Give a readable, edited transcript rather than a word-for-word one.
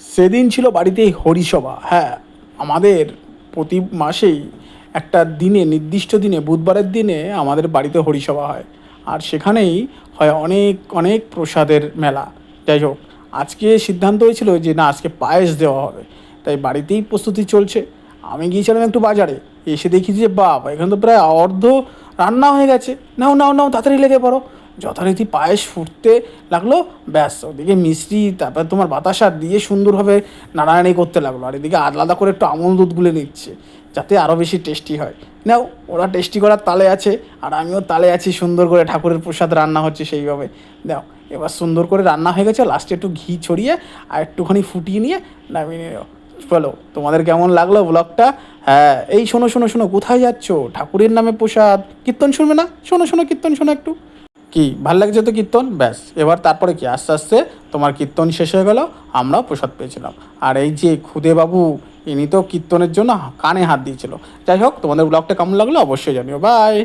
সেদিন ছিল বাড়িতে হরিসভা। হ্যাঁ, আমাদের প্রতি মাসেই একটা দিনে, নির্দিষ্ট দিনে, বুধবারের দিনে আমাদের বাড়িতে হরিসভা হয়। আর সেখানেই হয় অনেক অনেক প্রসাদের মেলা। যাই হোক, আজকে সিদ্ধান্ত হয়েছিল যে না, আজকে পায়েস দেওয়া হবে, তাই বাড়িতেই প্রস্তুতি চলছে। আমি গিয়েছিলাম একটু বাজারে, এসে দেখি যে বাবা, এখানে তো প্রায় অর্ধ রান্না হয়ে গেছে। নাও নাও নাও, তাড়াতাড়ি লেগে পড়ো। যথারীতি পায়েস ফুটতে লাগলো, ব্যাস ওদিকে মিষ্টি, তারপর তোমার বাতাসা দিয়ে সুন্দরভাবে নাড়ানাড়ি করতে লাগলো, আর এদিকে আলাদা করে একটু আমুল দুধ গুলে নিচ্ছে যাতে আরও বেশি টেস্টি হয়। নাও, ওরা টেস্টি করার তালে আছে আর আমিও তালে আছি, সুন্দর করে ঠাকুরের প্রসাদ রান্না হচ্ছে সেইভাবে। দাও, এবার সুন্দর করে রান্না হয়ে গেছে, লাস্টে একটু ঘি ছড়িয়ে আর একটুখানি ফুটিয়ে নিয়ে নামিয়ে নিও। বলো, তোমাদের কেমন লাগলো ব্লগটা? হ্যাঁ, এই শোনো শোনো শোনো, কোথায় যাচ্ছ? ঠাকুরের নামে প্রসাদ, কীর্তন শুনবে না? শোনো শোনো, কীর্তন শোনো একটু। কি ভাল লাগছে তো কীর্তন? ব্যাস, এবার তারপরে কি, আস্তে আস্তে তোমার কীর্তন শেষ হয়ে গেল, আমরাও প্রসাদ পেয়েছিলাম। আর এই যে খুদে বাবু, ইনি তো কীর্তনের জন্য কানে হাত দিয়েছিল। যাই হোক, তোমাদের ব্লগটা কেমন লাগলো অবশ্যই জানিও। বাই।